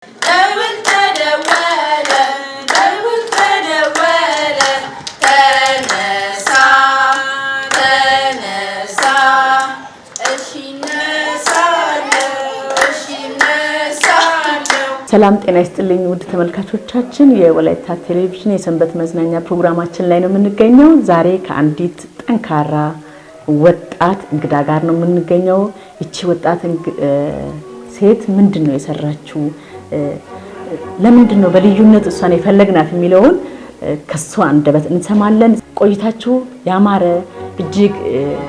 ሰላም ጤና ይስጥልኝ ውድ ተመልካቾቻችን የወላይታ ቴሌቪዥን የሰንበት መዝናኛ ፕሮግራማችን ላይ ነው የምንገኘው። ዛሬ ከአንዲት ጠንካራ ወጣት እንግዳ ጋር ነው የምንገኘው። እቺ ወጣት ሴት ምንድነው የሰራችው? ለምንድነው በልዩነት እሷን የፈለግናት የሚለውን ከሷ አንደበት እንሰማለን። ቆይታችሁ ያማረ እጅግ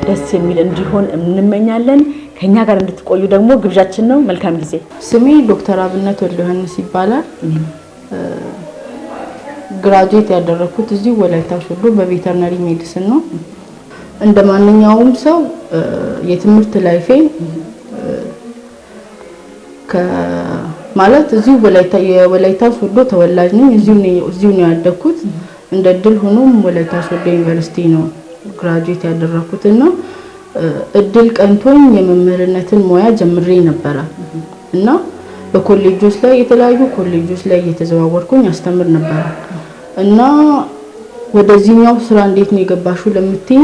ደስ የሚል እንዲሆን እንመኛለን። ከኛ ጋር እንድትቆዩ ደግሞ ግብዣችን ነው። መልካም ጊዜ። ስሜ ዶክተር አብነት ወልደዮሐንስ ይባላል። ግራጁዌት ያደረኩት እዚህ ወላይታ ሶዶ በቬተርነሪ ሜዲሲን ነው። እንደማንኛውም ሰው የትምህርት ላይፌ ማለት እዚህ ወላይታ ሶዶ ተወላጅ ነኝ። እዚሁ ነው ያደኩት። እንደ ድል ሆኖም ወላይታ ሶዶ ዩኒቨርሲቲ ነው ግራጁዌት ያደረኩትና እድል ቀንቶኝ የመምህርነትን ሙያ ጀምሬ ነበር እና በኮሌጆች ላይ የተለያዩ ኮሌጆች ላይ እየተዘዋወርኩኝ አስተምር ነበር እና ወደዚህኛው ስራ እንዴት ነው የገባሽው ለምትይ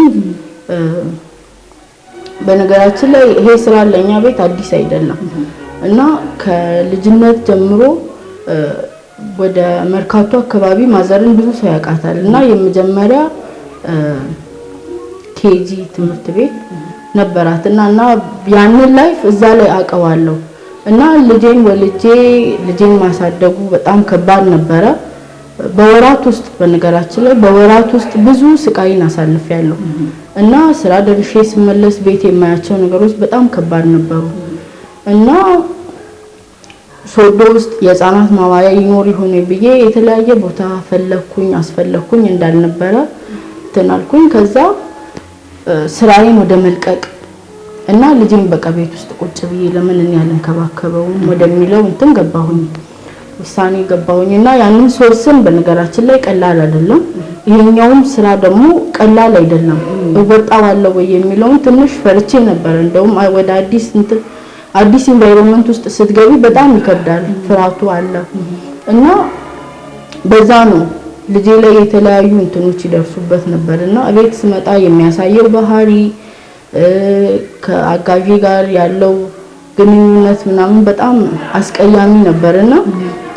በነገራችን ላይ ይሄ ስራ ለኛ ቤት አዲስ አይደለም እና ከልጅነት ጀምሮ ወደ መርካቶ አካባቢ ማዘርን ብዙ ሰው ያውቃታል እና የመጀመሪያ ኬጂ ትምህርት ቤት ነበራትና እና ያንን ላይፍ እዛ ላይ አቀዋለሁ እና ልጄን ማሳደጉ በጣም ከባድ ነበረ። በወራት ውስጥ በነገራችን ላይ በወራት ውስጥ ብዙ ስቃይን አሳልፌያለሁ እና ስራ ደርሼ ስመለስ ቤት የማያቸው ነገሮች በጣም ከባድ ነበሩ እና ሶዶ ውስጥ የህፃናት ማዋያ ይኖር ይሆን ብዬ የተለያየ ቦታ አስፈለኩኝ እንዳልነበረ ተናልኩኝ። ከዛ ስራዬን ወደ መልቀቅ እና ልጄን በቃ ቤት ውስጥ ቁጭ ብዬ ለምን ያልንከባከበው ወደሚለው እንትን ውሳኔ ገባሁኝና ያንን ሶስን በነገራችን ላይ ቀላል አይደለም። ይሄኛውም ስራ ደግሞ ቀላል አይደለም። ወጣዋለሁ ወይ የሚለውን ትንሽ ፈርቼ ነበር። እንደውም ወደ አዲስ ኢንቫይሮንመንት ውስጥ ስትገቢ በጣም ይከብዳል፣ ፍራቱ አለ እና በዛ ነው ልጄ ላይ የተለያዩ እንትኖች ይደርሱበት ነበርና እቤት ስመጣ የሚያሳየው ባህሪ ከአጋዢ ጋር ያለው ግንኙነት ምናምን በጣም አስቀያሚ ነበርና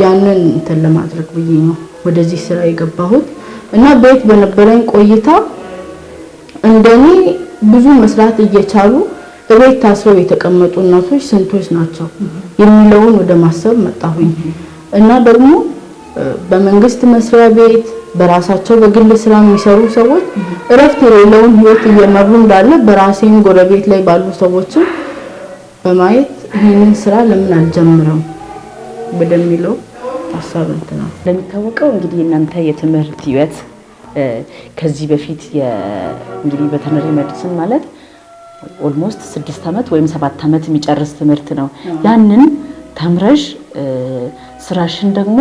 ያንን እንትን ለማድረግ ብዬ ነው ወደዚህ ስራ የገባሁት እና ቤት በነበረኝ ቆይታ እንደኔ ብዙ መስራት እየቻሉ እቤት ታስረው የተቀመጡ እናቶች ስንቶች ናቸው የሚለውን ወደ ማሰብ መጣሁኝ እና ደግሞ በመንግስት መስሪያ ቤት በራሳቸው በግል ስራ የሚሰሩ ሰዎች እረፍት የሌለውን ህይወት እየመሩ እንዳለ በራሴም ጎረቤት ላይ ባሉ ሰዎችም በማየት ይህንን ስራ ለምን አልጀምረም ወደሚለው ሐሳብ እንትና ለሚታወቀው እንግዲህ እናንተ የትምህርት ህይወት ከዚህ በፊት እንግዲህ ቬተርነሪ ሜዲሲን ማለት ኦልሞስት 6 አመት ወይም 7 አመት የሚጨርስ ትምህርት ነው። ያንን ተምረሽ ስራሽን ደግሞ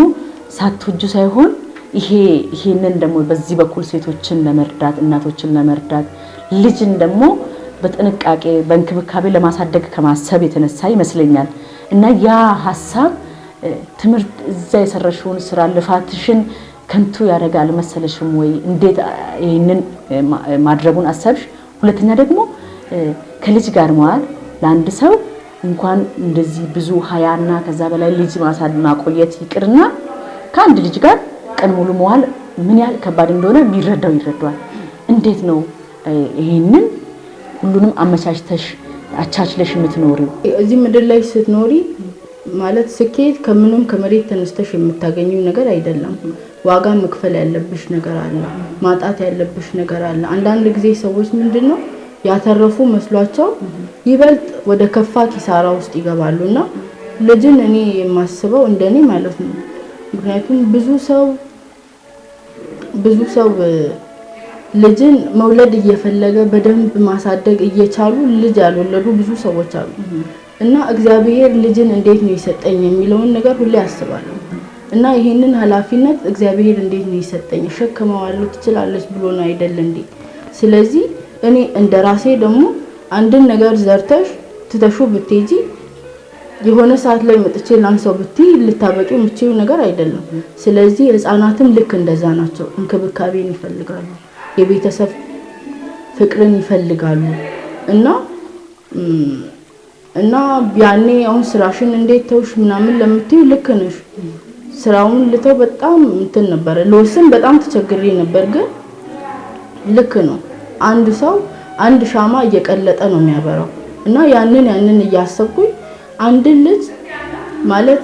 ሳትወጁ ሳይሆን ይሄንን ደግሞ በዚህ በኩል ሴቶችን ለመርዳት እናቶችን ለመርዳት ልጅን ደግሞ በጥንቃቄ በእንክብካቤ ለማሳደግ ከማሰብ የተነሳ ይመስለኛል እና ያ ሐሳብ ትምህርት እዛ የሰራሽውን ስራ ልፋትሽን ከንቱ ያደርጋል መሰለሽም ወይ? እንዴት ይሄንን ማድረጉን አሰብሽ? ሁለተኛ ደግሞ ከልጅ ጋር መዋል ለአንድ ሰው እንኳን እንደዚህ ብዙ 20 እና ከዛ በላይ ልጅ ማቆየት ይቅርና ከአንድ ልጅ ጋር ቀን ሙሉ መዋል ምን ያህል ከባድ እንደሆነ ይረዳዋል። እንዴት ነው ይሄንን ሁሉንም አቻችለሽ የምትኖሪው? እዚህ ምድር ላይ ስትኖሪ ማለት ስኬት ከምንም ከመሬት ተነስተሽ የምታገኙው ነገር አይደለም። ዋጋ መክፈል ያለብሽ ነገር አለ፣ ማጣት ያለብሽ ነገር አለ። አንዳንድ ጊዜ ሰዎች ምንድነው ያተረፉ መስሏቸው ይበልጥ ወደ ከፋ ኪሳራ ውስጥ ይገባሉና ልጅን እኔ የማስበው እንደኔ ማለት ነው። ምክንያቱም ብዙ ሰው ልጅን መውለድ እየፈለገ በደንብ ማሳደግ እየቻሉ ልጅ ያልወለዱ ብዙ ሰዎች አሉ እና እግዚአብሔር ልጅን እንዴት ነው የሰጠኝ የሚለውን ነገር ሁሌ አስባለሁ እና ይሄንን ኃላፊነት እግዚአብሔር እንዴት ነው የሰጠኝ ሸክመዋለሁ ትችላለች ብሎ ነው አይደል እንዴ? ስለዚህ እኔ እንደራሴ ደግሞ አንድን ነገር ዘርተሽ ትተሹ ብትጂ የሆነ ሰዓት ላይ መጥቼ ላንሳው ብትይ ልታበቂ የምትችይው ነገር አይደለም። ስለዚህ ህፃናትም ልክ እንደዛ ናቸው። እንክብካቤን ይፈልጋሉ፣ የቤተሰብ ፍቅርን ይፈልጋሉ እና ያኔ አሁን ስራሽን እንዴት ተውሽ ምናምን ለምትዩ ልክ ነሽ። ስራውን ልተው በጣም እንትን ነበር፣ ለወስን በጣም ተቸግሬ ነበር። ግን ልክ ነው። አንድ ሰው አንድ ሻማ እየቀለጠ ነው የሚያበራው እና ያንን እያሰብኩኝ አንድ ልጅ ማለት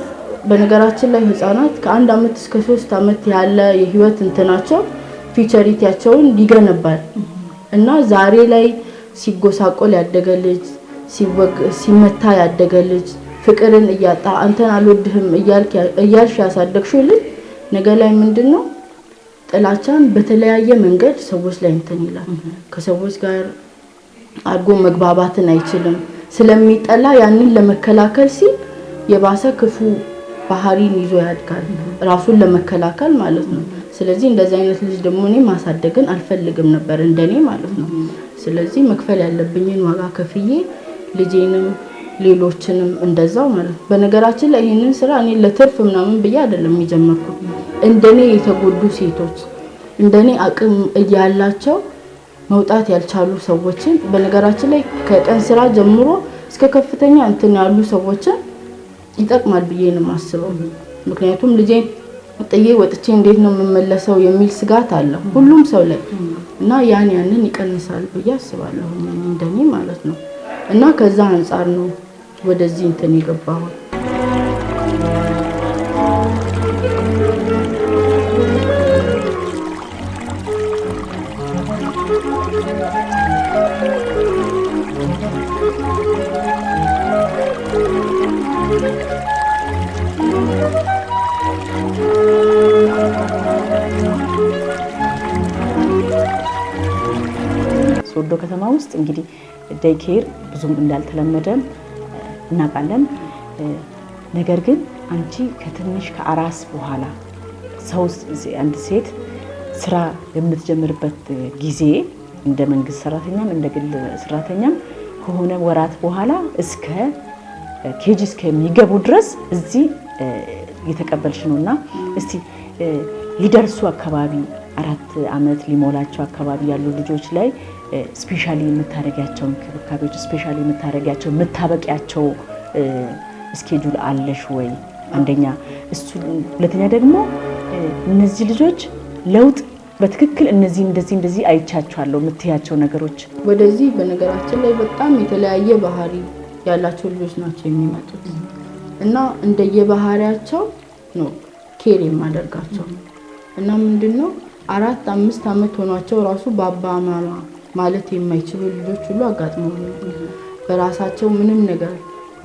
በነገራችን ላይ ህፃናት ከ1 አመት እስከ 3 አመት ያለ የህይወት እንትናቸው ፊቸሪቲያቸውን ይገነባል እና ዛሬ ላይ ሲጎሳቆል ያደገ ልጅ ሲመታ ያደገ ልጅ ፍቅርን እያጣ አንተን አልወድህም እያልሽ ያሳደግሽው ልጅ ነገ ላይ ምንድነው ጥላቻን በተለያየ መንገድ ሰዎች ላይ እንትን ይላል። ከሰዎች ጋር አድጎ መግባባትን አይችልም ስለሚጠላ ያንን ለመከላከል ሲል የባሰ ክፉ ባህሪን ይዞ ያድጋል ራሱን ለመከላከል ማለት ነው። ስለዚህ እንደዚህ አይነት ልጅ ደግሞ እኔ ማሳደግን አልፈልግም ነበር እንደኔ ማለት ነው። ስለዚህ መክፈል ያለብኝን ዋጋ ከፍዬ ልጄንም ሌሎችንም እንደዛው ማለት በነገራችን ላይ ይሄንን ስራ እኔ ለትርፍ ምናምን ብዬ አይደለም የጀመርኩት። እንደኔ የተጎዱ ሴቶች እንደኔ አቅም እያላቸው መውጣት ያልቻሉ ሰዎችን በነገራችን ላይ ከቀን ስራ ጀምሮ እስከ ከፍተኛ እንትን ያሉ ሰዎችን ይጠቅማል ብዬ ነው የማስበው። ምክንያቱም ልጄን ጥዬ ወጥቼ እንዴት ነው የምመለሰው የሚል ስጋት አለ ሁሉም ሰው ላይ እና ያንን ይቀንሳል ብዬ አስባለሁ እንደኔ ማለት ነው። እና ከዛ አንፃር ነው ወደዚህ እንትን የገባሁት። ሶዶ ከተማ ውስጥ እንግዲህ ዴይኬር ብዙም እንዳልተለመደ እናውቃለን። ነገር ግን አንቺ ከትንሽ ከአራስ በኋላ አንድ ሴት ስራ የምትጀምርበት ጊዜ እንደ መንግስት ሰራተኛም እንደ ግል ሰራተኛም ከሆነ ወራት በኋላ እስከ ኬጂ እስከሚገቡ ድረስ እዚህ የተቀበልሽ ነውና እስቲ ሊደርሱ አካባቢ 4 አመት ሊሞላቸው አካባቢ ያሉ ልጆች ላይ ስፔሻሊ የምታረጋቸው እንክብካቤዎች ስፔሻሊ የምታረጋቸው የምታበቂያቸው ስኬጁል አለሽ ወይ? አንደኛ እሱ፣ ሁለተኛ ደግሞ እነዚህ ልጆች ለውጥ በትክክል እንደዚህ አይቻቸዋለሁ የምትያቸው ነገሮች ወደዚህ በነገራችን ላይ በጣም የተለያየ ባህሪ ያላቸው ልጆች ናቸው የሚመጡት እና እንደየባህሪያቸው ነው ኬር የማደርጋቸው እና ምንድነው 4-5 አመት ሆኗቸው ራሱ ባባ ማማ ማለት የማይችሉ ልጆች ሁሉ አጋጥመውኛል። በራሳቸው ምንም ነገር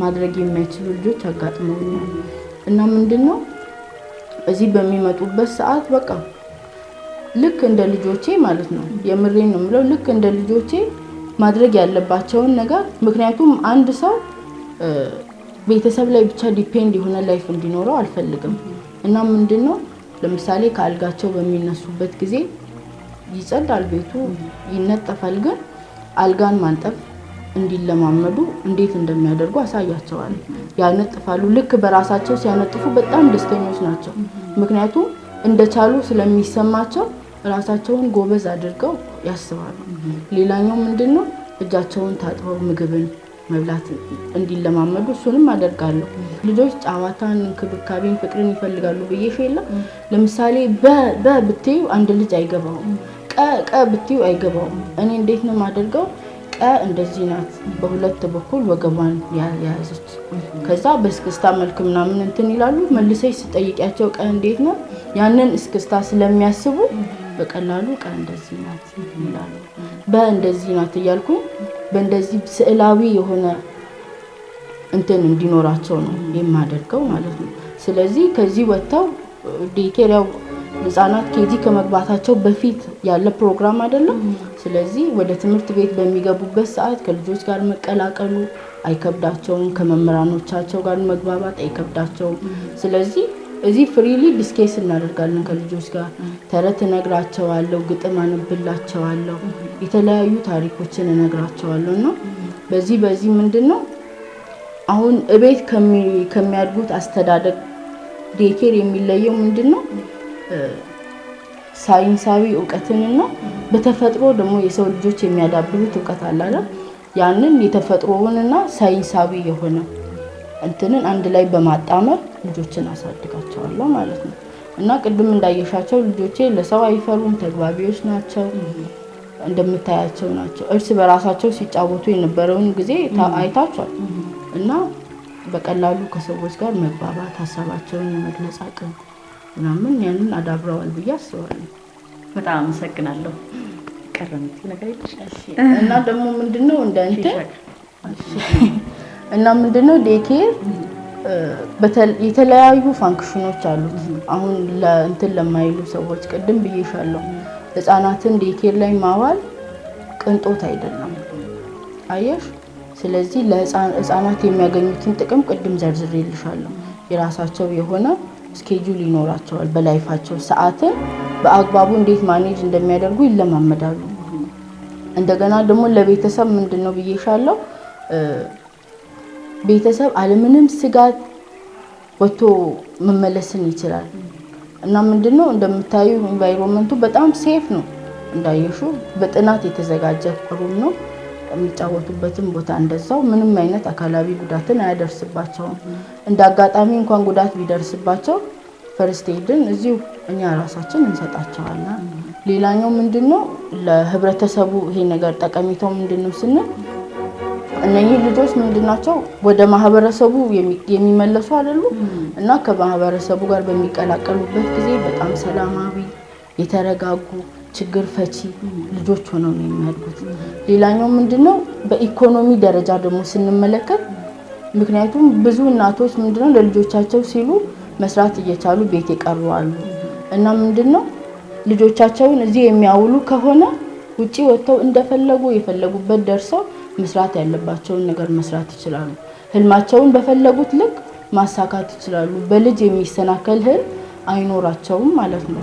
ማድረግ የማይችሉ ልጆች አጋጥመውኛል እና ምንድነው እዚህ በሚመጡበት ሰዓት በቃ ልክ እንደ ልጆቼ ማለት ነው የምሬን ነው የምለው ልክ እንደ ልጆቼ ማድረግ ያለባቸውን ነገር ምክንያቱም አንድ ሰው ቤተሰብ ላይ ብቻ ዲፔንድ የሆነ ላይፍ እንዲኖረው አልፈልግም እና ምንድነው ለምሳሌ ካልጋቸው በሚነሱበት ጊዜ ይጸዳል ቤቱ ይነጠፋል ግን አልጋን ማንጠፍ እንዲለማመዱ እንዴት እንደሚያደርጉ አሳያቸዋል። ያነጥፋሉ ልክ በራሳቸው ሲያነጥፉ በጣም ደስተኞች ናቸው ምክንያቱም እንደቻሉ ስለሚሰማቸው ራሳቸውን ጎበዝ አድርገው ያስባሉ። ሌላኛው ምንድነው እጃቸውን ታጥበው ምግብን መብላት እንዲለማመዱ እሱንም አደርጋለሁ። ልጆች ጫዋታን እንክብካቤን ፍቅርን ይፈልጋሉ ብዬሽላ ለምሳሌ በብትዩ አንድ ልጅ አይገባውም ቀ ብትዩ አይገባውም። እኔ እንዴት ነው ማደርገው ቀ እንደዚህ ናት በሁለት በኩል ወገቧን ያያዘች ከዛ በስክስታ መልክ ምናምን እንትን ይላሉ መልሰሽ ስጠይቂያቸው ቀ እንዴት ነው ያንን እስክስታ ስለሚያስቡ በቀላሉ ቀ እንደዚህ ናት ይላሉ። በእንደዚህ ናት እያልኩ በእንደዚህ ስዕላዊ የሆነ እንትን እንዲኖራቸው ነው የማደርገው ማለት ነው። ስለዚህ ከዚህ ወጣው ዴይኬር ያው ህፃናት ኬጂ ከመግባታቸው በፊት ያለ ፕሮግራም አይደለም። ስለዚህ ወደ ትምህርት ቤት በሚገቡበት ሰዓት ከልጆች ጋር መቀላቀሉ አይከብዳቸውም ከመምህራኖቻቸው ጋር መግባባት አይከብዳቸውም። ስለዚህ እዚህ ፍሪሊ ዲስከስ እናደርጋለን ከልጆች ጋር ተረት እነግራቸዋለሁ ግጥም አሁን እቤት ከሚያድጉት አስተዳደግ ዴኬር የሚለየው ምንድነው? ሳይንሳዊ ዕውቀትንና በተፈጥሮ ደግሞ የሰው ልጆች የሚያዳብሩት ዕውቀት አለ አይደል? ያንን የተፈጥሮውንና ሳይንሳዊ የሆነ እንትንን አንድ ላይ በማጣመር ልጆችን አሳድጋቸዋለሁ ማለት ነው። እና ቅድም እንዳየሻቸው ልጆቼ ለሰው አይፈሩም፣ ተግባቢዎች ናቸው፣ እንደምታያቸው ናቸው። እርስ በራሳቸው ሲጫወቱ የነበረውን ጊዜ አይታችኋል። እና በቀላሉ ከሰዎች ጋር መግባባት፣ ሀሳባቸውን የመግለጽ አቅም ምናምን ያንን አዳብረዋል ብዬ አስባለሁ። በጣም አመሰግናለሁ። ቀረምት ነገር ይችላል እና ደግሞ ምንድነው እና ምንድነው ዴኬር የተለያዩ ፋንክሽኖች አሉት። አሁን ለእንትን ለማይሉ ሰዎች ቅድም ብዬሻለሁ፣ ህፃናትን ዴኬር ላይ ማዋል ቅንጦት አይደለም። አየሽ? ስለዚህ ለህፃናት የሚያገኙትን ጥቅም ቅድም ዘርዝሬልሻለሁ። የራሳቸው የሆነ ስኬጁል ይኖራቸዋል። በላይፋቸው ሰዓትን በአግባቡ እንዴት ማኔጅ እንደሚያደርጉ ይለማመዳሉ። እንደገና ደግሞ ለቤተሰብ ምንድነው ብዬሻለሁ፣ ቤተሰብ አለምንም ስጋት ወጥቶ መመለስን ይችላል። እና ምንድነው እንደምታዩ ኢንቫይሮንመንቱ በጣም ሴፍ ነው። እንዳየሹ በጥናት የተዘጋጀ ሩም ነው። የሚጫወቱበትም ቦታ እንደዛው ምንም አይነት አካላዊ ጉዳትን አያደርስባቸውም። እንዳጋጣሚ እንኳን ጉዳት ቢደርስባቸው ፈርስት ኤድን እዚሁ እኛ ራሳችን እንሰጣቸዋለን። ሌላኛው ምንድነው ለህብረተሰቡ ይሄ ነገር ጠቀሜታው ምንድነው ስንል እነኚህ ልጆች ምንድናቸው ወደ ማህበረሰቡ የሚመለሱ አይደሉ? እና ከማህበረሰቡ ጋር በሚቀላቀሉበት ጊዜ በጣም ሰላማዊ፣ የተረጋጉ፣ ችግር ፈቺ ልጆች ሆነው ነው የሚያድጉት። ሌላኛው ምንድነው በኢኮኖሚ ደረጃ ደግሞ ስንመለከት ምክንያቱም ብዙ እናቶች ምንድነው ለልጆቻቸው ሲሉ መስራት እየቻሉ ቤት ይቀሩ አሉ። እና ምንድነው ልጆቻቸውን እዚህ የሚያውሉ ከሆነ ውጪ ወጥተው እንደፈለጉ የፈለጉበት ደርሰው መስራት ያለባቸውን ነገር መስራት ይችላሉ። ህልማቸውን በፈለጉት ልክ ማሳካት ይችላሉ። በልጅ የሚሰናከል ህልም አይኖራቸውም ማለት ነው።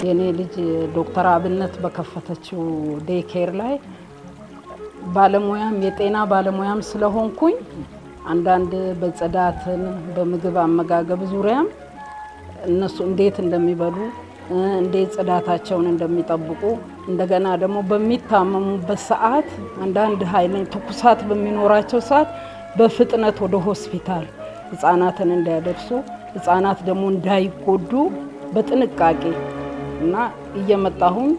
የኔ ልጅ ዶክተር አብነት በከፈተችው ዴኬር ላይ ባለሙያም የጤና ባለሙያም ስለሆንኩኝ አንዳንድ በጽዳትን በምግብ አመጋገብ ዙሪያም እነሱ እንዴት እንደሚበሉ እንዴት ጽዳታቸውን እንደሚጠብቁ እንደገና ደግሞ በሚታመሙበት ሰዓት አንዳንድ ኃይለኛ ትኩሳት በሚኖራቸው ሰዓት በፍጥነት ወደ ሆስፒታል ህፃናትን እንዲያደርሱ ህፃናት ደግሞ እንዳይጎዱ በጥንቃቄ እና እየመጣሁኝ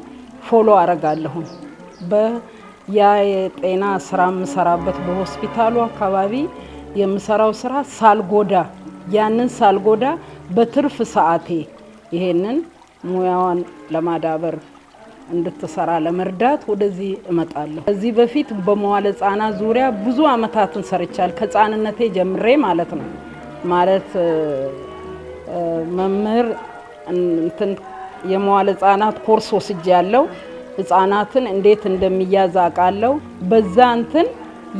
ፎሎ አረጋለሁ። የጤና ስራ የምሰራበት በሆስፒታሉ አካባቢ የምሰራው ስራ ያንን ሳልጎዳ በትርፍ ሰዓቴ ይሄንን ሙያዋን ለማዳበር እንድትሰራ ለመርዳት ወደዚህ እመጣለሁ። ከዚህ በፊት በመዋለ ህጻናት ዙሪያ ብዙ አመታትን ሰርቻለሁ። ከህፃንነቴ ጀምሬ ማለት ነው። ማለት መምህር የመዋለ ህጻናት ኮርስ ወስጃለሁ። ህፃናትን እንዴት እንደሚያዝ አውቃለሁ። በዛ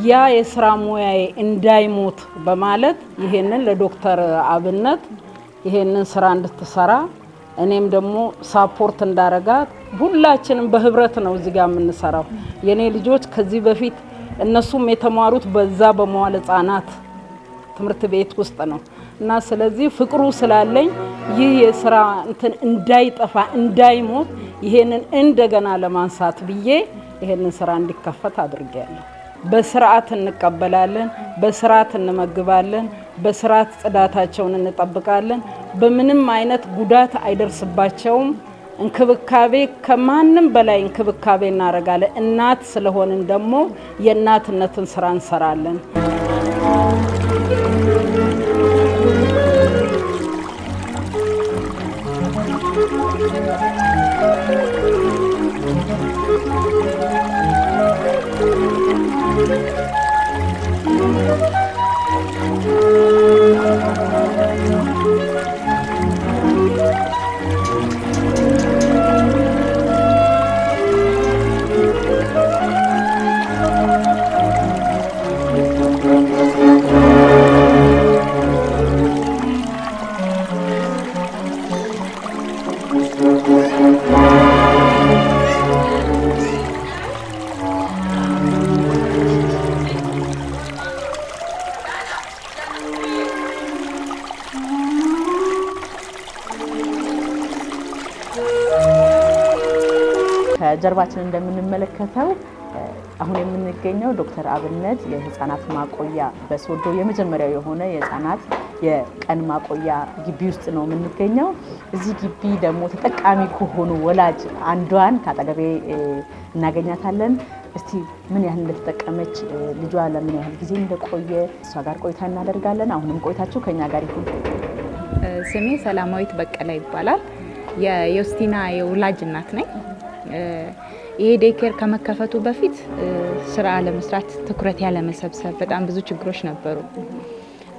ያ የስራ ሙያዬ እንዳይሞት በማለት ይሄንን ለዶክተር አብነት ይሄንን ስራ እንድትሰራ እኔም ደግሞ ሳፖርት እንዳረጋት ሁላችንም በህብረት ነው እዚህ ጋር የምንሰራው። የኔ ልጆች ከዚህ በፊት እነሱም የተማሩት በዛ በመዋለ ህጻናት ትምህርት ቤት ውስጥ ነው እና ስለዚህ ፍቅሩ ስላለኝ ይህ የስራ እንዳይጠፋ እንዳይሞት ይሄንን እንደገና ለማንሳት ብዬ ይሄንን ስራ እንዲከፈት አድርጌያለሁ። በስርዓት እንቀበላለን፣ በስርዓት እንመግባለን፣ በስርዓት ጽዳታቸውን እንጠብቃለን። በምንም አይነት ጉዳት አይደርስባቸውም። እንክብካቤ ከማንም በላይ እንክብካቤ እናደርጋለን። እናት ስለሆንን ደግሞ የእናትነትን ስራ እንሰራለን። ከጀርባችን እንደምንመለከተው አሁን የምንገኘው ዶክተር አብነት የህፃናት ማቆያ በሶዶ የመጀመሪያው የሆነ የህፃናት የቀን ማቆያ ግቢ ውስጥ ነው የምንገኘው። እዚህ ግቢ ደግሞ ተጠቃሚ ከሆኑ ወላጅ አንዷን ካጠገቤ እናገኛታለን። እስቲ ምን ያህል እንደተጠቀመች ልጇ ለምን ያህል ጊዜ እንደቆየ እሷ ጋር ቆይታ እናደርጋለን። አሁንም ቆይታችሁ ከኛ ጋር ይሁን። ስሜ ሰላማዊት በቀለ ይባላል። የዮስቲና የወላጅ እናት ነኝ። ይሄ ዴይኬር ከመከፈቱ በፊት ስራ ለመስራት ትኩረት ያለ መሰብሰብ በጣም ብዙ ችግሮች ነበሩ።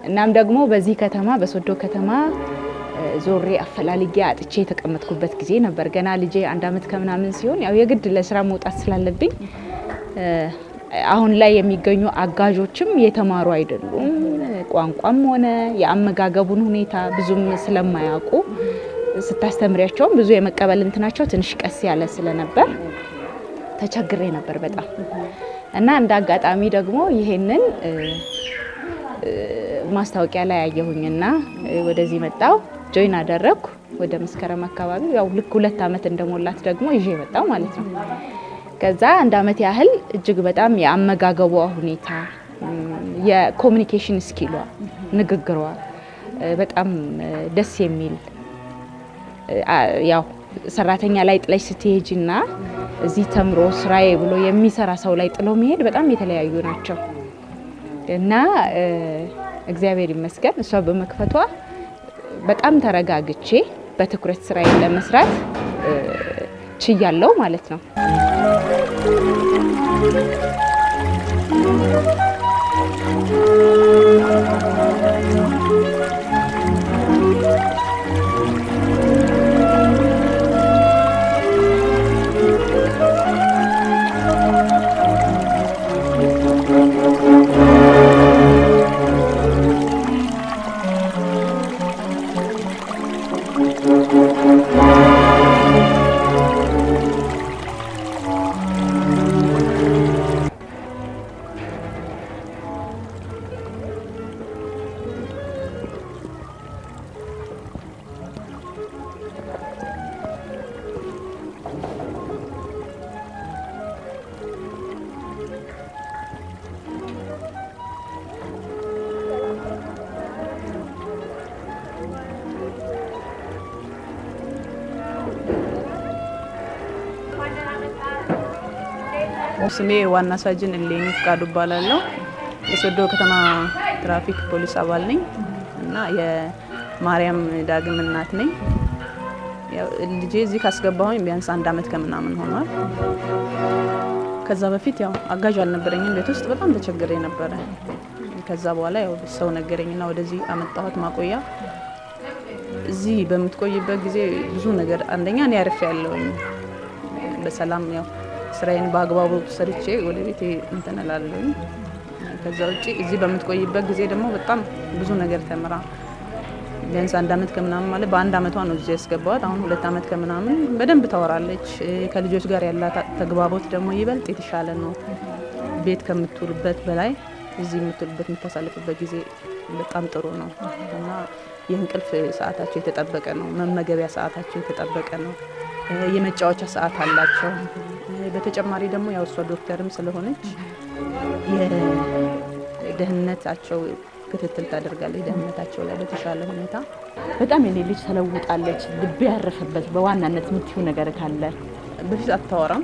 እናም ደግሞ በዚህ ከተማ በሶዶ ከተማ ዞሬ አፈላልጌ አጥቼ የተቀመጥኩበት ጊዜ ነበር። ገና ልጄ 1 አመት ከምናምን ሲሆን ያው የግድ ለስራ መውጣት ስላለብኝ አሁን ላይ የሚገኙ አጋዦችም የተማሩ አይደሉም። ቋንቋም ሆነ የአመጋገቡን ሁኔታ ብዙም ስለማያውቁ ስታስተምሪያቸውም ብዙ የመቀበል እንትናቸው ትንሽ ቀስ ያለ ስለነበር ተቸግሬ ነበር በጣም እና እንደ አጋጣሚ ደግሞ ይሄንን ማስታወቂያ ላይ ያየሁኝና ወደዚህ መጣው ጆይን አደረኩ። ወደ መስከረም አካባቢ ያው ልክ 2 አመት እንደሞላት ደግሞ ይዤ መጣው ማለት ነው። ከዛ 1 አመት ያህል እጅግ በጣም የአመጋገቧ ሁኔታ የኮሙኒኬሽን ስኪሏ ንግግሯ በጣም ደስ የሚል ያው ሰራተኛ ላይ ጥለሽ ስትሄጂና እዚህ ተምሮ ስራዬ ብሎ የሚሰራ ሰው ላይ ጥሎ መሄድ በጣም የተለያዩ ናቸው እና እግዚአብሔር ይመስገን እሷ በመክፈቷ በጣም ተረጋግቼ በትኩረት ስራዬ ለመስራት ችያለሁ ማለት ነው። ስሜ ዋና ሳጅን እሌኒ ፍቃዱ እባላለሁ። የሶዶ ከተማ ትራፊክ ፖሊስ አባል ነኝ እና የማርያም ዳግም እናት ነኝ። ያው ልጄ እዚህ ካስገባሁኝ ቢያንስ 1 አመት ከምናምን ሆኗል። ከዛ በፊት ያው አጋዥ አልነበረኝም፣ ቤት ውስጥ በጣም ተቸግሬ ነበረ። ከዛ በኋላ ያው ሰው ነገረኝና ወደዚህ አመጣኋት ማቆያ። እዚህ በምትቆይበት ጊዜ ብዙ ነገር አንደኛ እኔ አርፌ ያለውኝ በሰላም ያው ስራዬን በአግባቡ ሰርቼ ወደ ቤቴ እንትን እላለሁኝ። ከዛ ውጪ እዚህ በምትቆይበት ጊዜ ደግሞ በጣም ብዙ ነገር ተምራ ቢያንስ 1 አመት ከምናምን ማለት በ1 አመቷ ነው እዚህ ያስገባዋት። አሁን 2 አመት ከምናምን በደንብ ታወራለች። ከልጆች ጋር ያላት ተግባቦት ደግሞ ይበልጥ የተሻለ ነው። ቤት ከምትውልበት በላይ እዚህ የምትውልበት የምታሳልፍበት ጊዜ በጣም ጥሩ ነው እና የእንቅልፍ ሰዓታቸው የተጠበቀ ነው። መመገቢያ ሰዓታቸው የተጠበቀ ነው። የመጫወቻ ሰዓት አላቸው። በተጨማሪ ደግሞ ያው እሷ ዶክተርም ስለሆነች የደህንነታቸው ክትትል ታደርጋለች። ደህንነታቸው ላይ በተሻለ ሁኔታ በጣም የኔ ልጅ ተለውጣለች። ልብ ያረፈበት በዋናነት የምትይው ነገር ካለ? በፊት አታወራም።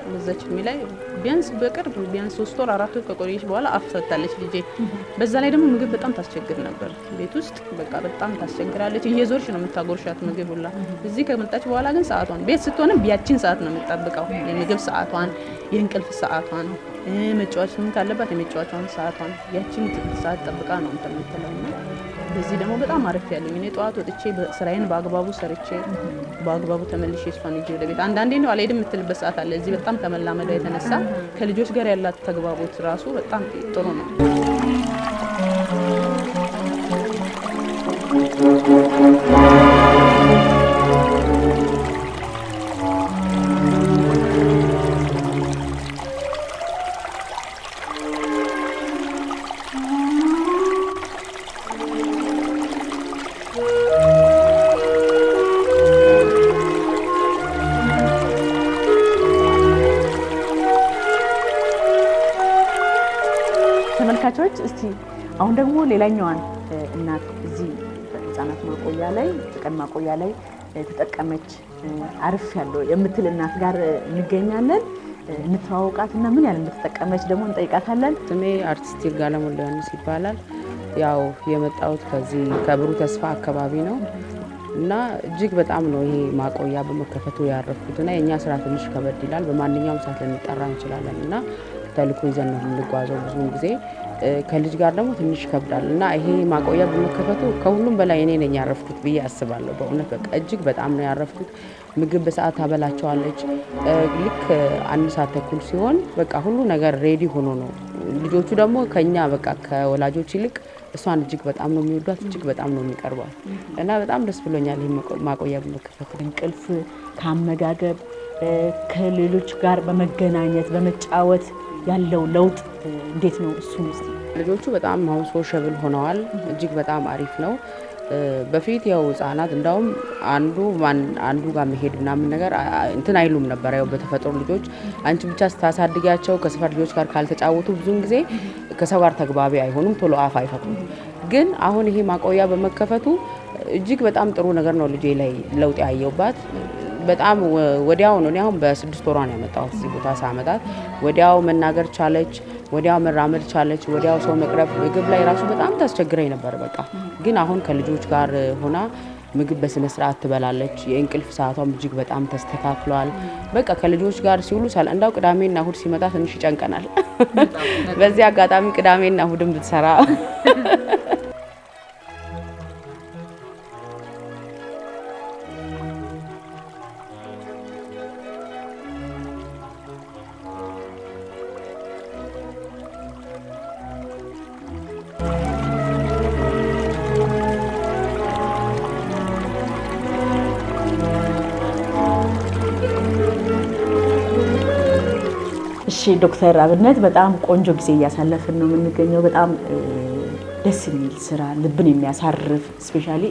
በዛች እድሜ ላይ ቢያንስ በቅርብ ቢያንስ 3 ወር 4 ወር ከቆየች በኋላ አፍ ሰጥታለች ልጄ። በዛ ላይ ደግሞ ምግብ በጣም ታስቸግር ነበር። ቤት ውስጥ በቃ በጣም ታስቸግራለች። እየዞርሽ ነው የምታጎርሻት ምግብ ሁላ። እዚህ ከመጣች በኋላ ግን ሰዓቷን ቤት ስትሆንም ቢያችን ሰዓት ነው የምትጠብቀው። የምግብ ሰዓቷን፣ የእንቅልፍ ሰዓቷን መጫወቻም ካለባት የመጫወቻውን ሰዓቷን ያቺን ሰዓት ጠብቃ ነው የምትለውና በዚህ ደግሞ በጣም አሪፍ ያለኝ እኔ ጠዋት ወጥቼ ስራዬን በአግባቡ ሰርቼ በአግባቡ ተመልሼ እሷን ይዤ ወደ ቤት አንዳንዴ ነው አልሄድም የምትልበት ሰዓት አለ። እዚህ በጣም ከመላመዷ የተነሳ ከልጆች ጋር ያላት ተግባቦት ራሱ በጣም ጥሩ ነው። ተመልካቾች እስቲ አሁን ደግሞ ሌላኛዋን እናት እዚህ ህፃናት ማቆያ ላይ ቀን ማቆያ ላይ ተጠቀመች አርፍ ያለው የምትል እናት ጋር እንገኛለን። እንተዋወቃትና ምን ያህል እንደተጠቀመች ደግሞ እንጠይቃታለን። ስሜ አርቲስት ይርጋለም ወልደዮሐንስ ይባላል። ያው የመጣሁት ከዚህ ከብሩህ ተስፋ አካባቢ ነው እና እጅግ በጣም ነው ይሄ ማቆያ በመከፈቱ ያረፍኩትና የኛ ስራ ትንሽ ከበድ ይላል። በማንኛውም ሰዓት ልንጠራ እንችላለን እና ተልኮ ይዘን ነው የምንጓዘው። ብዙውን ጊዜ ከልጅ ጋር ደግሞ ትንሽ ከብዳል እና ይሄ ማቆያ በመከፈቱ ከሁሉም በላይ እኔ ነኝ ያረፍኩት ብዬ አስባለሁ። በእውነት በቃ እጅግ በጣም ነው ያረፍኩት። ምግብ በሰዓት ታበላቸዋለች። ልክ 1 ሰዓት ተኩል ሲሆን በቃ ሁሉ ነገር ሬዲ ሆኖ ነው። ልጆቹ ደግሞ ከኛ በቃ ከወላጆች ይልቅ እሷን እጅግ በጣም ነው የሚወዷት፣ እጅግ በጣም ነው የሚቀርቧት እና በጣም ደስ ብሎኛል ይሄ ማቆያ በመከፈቱ። እንቅልፍ ከአመጋገብ ከሌሎች ጋር በመገናኘት በመጫወት ያለው ለውጥ እንዴት ነው? እሱ ውስጥ ልጆቹ በጣም አሁን ሶሻብል ሆነዋል። እጅግ በጣም አሪፍ ነው። በፊት ያው ህፃናት እንዳውም አንዱ ጋር መሄድ ምናምን ነገር እንትን አይሉም ነበር። ያው በተፈጥሮ ልጆች አንቺ ብቻ ስታሳድጊያቸው ከሰፈር ልጆች ጋር ካልተጫወቱ ብዙውን ጊዜ ከሰው ጋር ተግባቢ አይሆኑም፣ ቶሎ አፍ አይፈቱም። ግን አሁን ይሄ ማቆያ በመከፈቱ እጅግ በጣም ጥሩ ነገር ነው። ልጄ ላይ ለውጥ ያየውባት በጣም ወዲያው ነው። እኔ አሁን በ6 ወሯ ነው ያመጣሁት እዚህ ቦታ ሳመጣት። ወዲያው መናገር ቻለች፣ ወዲያው መራመድ ቻለች፣ ወዲያው ሰው መቅረብ። ምግብ ላይ ራሱ በጣም ታስቸግረኝ ነበር በቃ። ግን አሁን ከልጆች ጋር ሆና ምግብ በስነ ስርዓት ትበላለች። የእንቅልፍ ሰዓቷም እጅግ በጣም ተስተካክሏል። በቃ ከልጆች ጋር ሲውሉ እንዳው ቅዳሜና እሁድ ሲመጣ ትንሽ ይጨንቀናል። በዚህ አጋጣሚ ቅዳሜና እሁድም ብትሰራ ዶክተር አብነት በጣም ቆንጆ ጊዜ እያሳለፍን ነው የምንገኘው። በጣም ደስ የሚል ስራ፣ ልብን የሚያሳርፍ ስፔሻሊ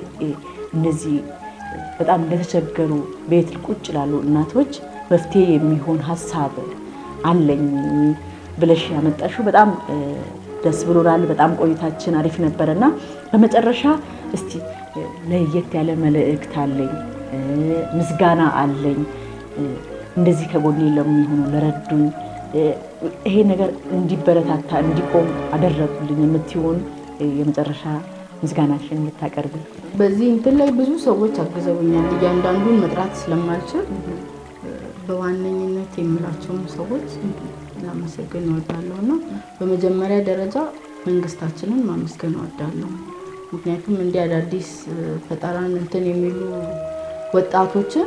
እነዚህ በጣም እንደተቸገሩ ቤት ቁጭ ላሉ እናቶች መፍትሄ የሚሆን ሀሳብ አለኝ ብለሽ ያመጣሽው በጣም ደስ ብሎናል። በጣም ቆይታችን አሪፍ ነበርና በመጨረሻ እስቲ ለየት ያለ መልእክት አለኝ፣ ምስጋና አለኝ እንደዚህ ከጎኔ ለሚሆኑ ለረዱኝ ይሄ ነገር እንዲበረታታ እንዲቆም አደረጉልኝ የምትሆን የመጨረሻ ምስጋናሽን የምታቀርብ። በዚህ እንትን ላይ ብዙ ሰዎች አግዘውኛል። እያንዳንዱን መጥራት ስለማልችል በዋነኝነት የምላቸውን ሰዎች ላመሰግን እወዳለሁና በመጀመሪያ ደረጃ መንግስታችንን ማመስገን እወዳለሁ። ምክንያቱም እንዲህ አዳዲስ ፈጠራን እንትን የሚሉ ወጣቶችን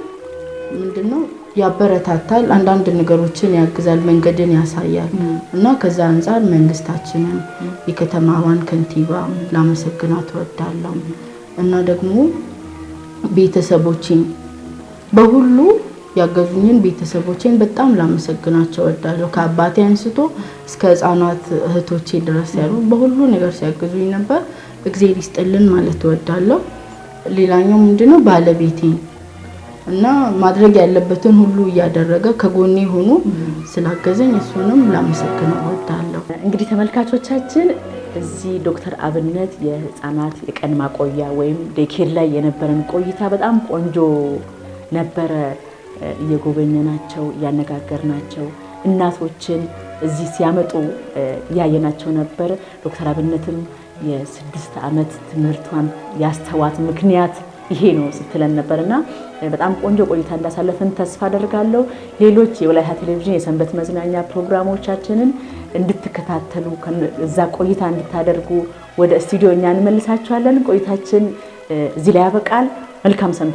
ምንድነው ያበረታታል፣ አንዳንድ ነገሮችን ያግዛል፣ መንገድን ያሳያል እና ከዛ አንፃር መንግስታችንን የከተማዋን ከንቲባ ላመሰግናት እወዳለሁ እና ደግሞ ቤተሰቦቼን በሁሉ ያገዙኝን ቤተሰቦቼን በጣም ላመሰግናቸው እወዳለሁ። ከአባቴ አንስቶ እስከ ህፃናት እህቶቼ ድረስ ያሉ በሁሉ ነገር ሲያግዙኝ ነበር። እግዚአብሔር ይስጥልን ማለት እወዳለሁ። ሌላኛው ምንድነው ባለቤቴ እና ማድረግ ያለበትን ሁሉ እያደረገ ከጎኔ ሆኖ ስላገዘኝ እሱንም ላመሰግነው እወዳለሁ። እንግዲህ ተመልካቾቻችን እዚህ ዶክተር አብነት የህፃናት የቀን ማቆያ ወይም ዴኬር ላይ የነበረን ቆይታ በጣም ቆንጆ ነበረ። እየጎበኘናቸው እያነጋገርናቸው እናቶችን እዚህ ሲያመጡ ያየናቸው ነበር። ዶክተር አብነትም የ6 ዓመት ትምህርቷን ያስተዋት ምክንያት ይሄ ነው ስትለን ነበርና በጣም ቆንጆ ቆይታ እንዳሳለፍን ተስፋ አደርጋለሁ። ሌሎች የወላይታ ቴሌቪዥን የሰንበት መዝናኛ ፕሮግራሞቻችንን እንድትከታተሉ እዛ ቆይታ እንድታደርጉ ወደ ስቱዲዮ እኛ እንመልሳችኋለን። ቆይታችን እዚህ ላይ ያበቃል። መልካም ሰንበት።